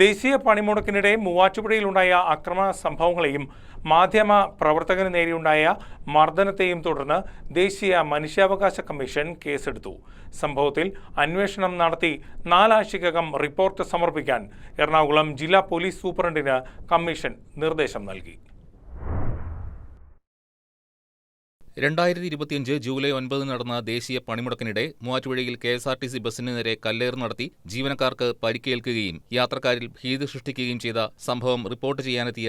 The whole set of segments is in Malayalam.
ദേശീയ പണിമുടക്കിനിടെ മൂവാറ്റുപുഴയിലുണ്ടായ ആക്രമണ സംഭവങ്ങളെയും മാധ്യമ പ്രവർത്തകന് നേരെയുണ്ടായ മർദ്ദനത്തെയും തുടർന്ന് ദേശീയ മനുഷ്യാവകാശ കമ്മീഷൻ കേസെടുത്തു. സംഭവത്തിൽ അന്വേഷണം നടത്തി 4 ആഴ്ചയ്ക്കകം റിപ്പോർട്ട് സമർപ്പിക്കാൻ എറണാകുളം ജില്ലാ പോലീസ് സൂപ്രണ്ടിന് കമ്മീഷൻ നിർദ്ദേശം നൽകി. 2025 ജൂലൈ 9 നടന്ന ദേശീയ പണിമുടക്കിനിടെ മൂവാറ്റുപുഴയിൽ KSRTC ബസിന് നേരെ കല്ലേറ് നടത്തി ജീവനക്കാർക്ക് പരിക്കേൽക്കുകയും യാത്രക്കാരിൽ ഭീതി സൃഷ്ടിക്കുകയും ചെയ്ത സംഭവം റിപ്പോർട്ട് ചെയ്യാനെത്തിയ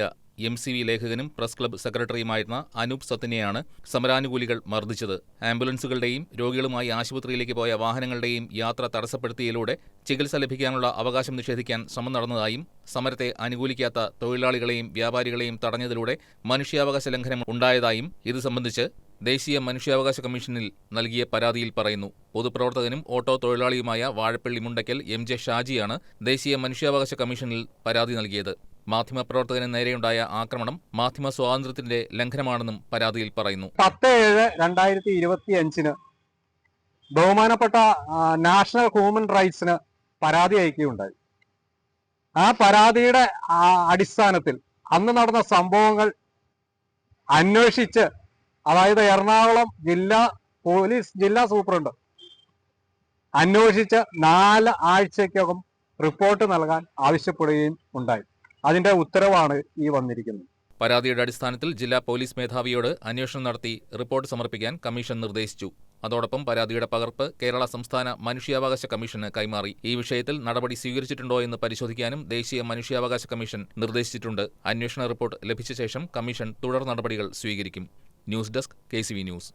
MCV ലേഖകനും പ്രസ് ക്ലബ്ബ് സെക്രട്ടറിയുമായിരുന്ന അനൂപ് സത്തിനെയാണ് സമരാനുകൂലികൾ മർദ്ദിച്ചത്. ആംബുലൻസുകളുടെയും രോഗികളുമായി ആശുപത്രിയിലേക്ക് പോയ വാഹനങ്ങളുടെയും യാത്ര തടസ്സപ്പെടുത്തിയതിലൂടെ ചികിത്സ ലഭിക്കാനുള്ള അവകാശം നിഷേധിക്കാൻ ശ്രമം നടന്നതായും സമരത്തെ അനുകൂലിക്കാത്ത തൊഴിലാളികളെയും വ്യാപാരികളെയും തടഞ്ഞതിലൂടെ മനുഷ്യാവകാശ ലംഘനം ഉണ്ടായതായും ഇത് സംബന്ധിച്ച് ദേശീയ മനുഷ്യാവകാശ കമ്മീഷനിൽ നൽകിയ പരാതിയിൽ പറയുന്നു. പൊതുപ്രവർത്തകനും ഓട്ടോ തൊഴിലാളിയുമായ വാഴപ്പള്ളി മുണ്ടയ്ക്കൽ MJ ഷാജിയാണ് ദേശീയ മനുഷ്യാവകാശ കമ്മീഷനിൽ പരാതി നൽകിയത്. മാധ്യമപ്രവർത്തകന് നേരെയുണ്ടായ ആക്രമണം മാധ്യമ സ്വാതന്ത്ര്യത്തിന്റെ ലംഘനമാണെന്നും പരാതിയിൽ പറയുന്നു. 10/7/2025 ബഹുമാനപ്പെട്ട നാഷണൽ ഹ്യൂമൻ റൈറ്റ്സിന് പരാതി അയക്കുകയുണ്ടായി. ആ പരാതിയുടെ അടിസ്ഥാനത്തിൽ അന്ന് നടന്ന സംഭവങ്ങൾ അന്വേഷിച്ച്, അതായത് എറണാകുളം ജില്ലാ സൂപ്രണ്ട് അന്വേഷിച്ച് 4 ആഴ്ചയ്ക്കകം റിപ്പോർട്ട് നൽകാൻ ആവശ്യപ്പെടുകയും ഉണ്ടായി. അതിന്റെ ഉത്തരവാണ് ഈ വന്നിരിക്കുന്നത്. പരാതിയുടെ അടിസ്ഥാനത്തിൽ ജില്ലാ പോലീസ് മേധാവിയോട് അന്വേഷണം നടത്തി റിപ്പോർട്ട് സമർപ്പിക്കാൻ കമ്മീഷൻ നിർദ്ദേശിച്ചു. അതോടൊപ്പം പരാതിയുടെ പകർപ്പ് കേരള സംസ്ഥാന മനുഷ്യാവകാശ കമ്മീഷന് കൈമാറി. ഈ വിഷയത്തിൽ നടപടി സ്വീകരിച്ചിട്ടുണ്ടോ എന്ന് പരിശോധിക്കാനും ദേശീയ മനുഷ്യാവകാശ കമ്മീഷൻ നിർദ്ദേശിച്ചിട്ടുണ്ട്. അന്വേഷണ റിപ്പോർട്ട് ലഭിച്ച ശേഷം കമ്മീഷൻ തുടർ നടപടികൾ സ്വീകരിക്കും. News desk KCV news.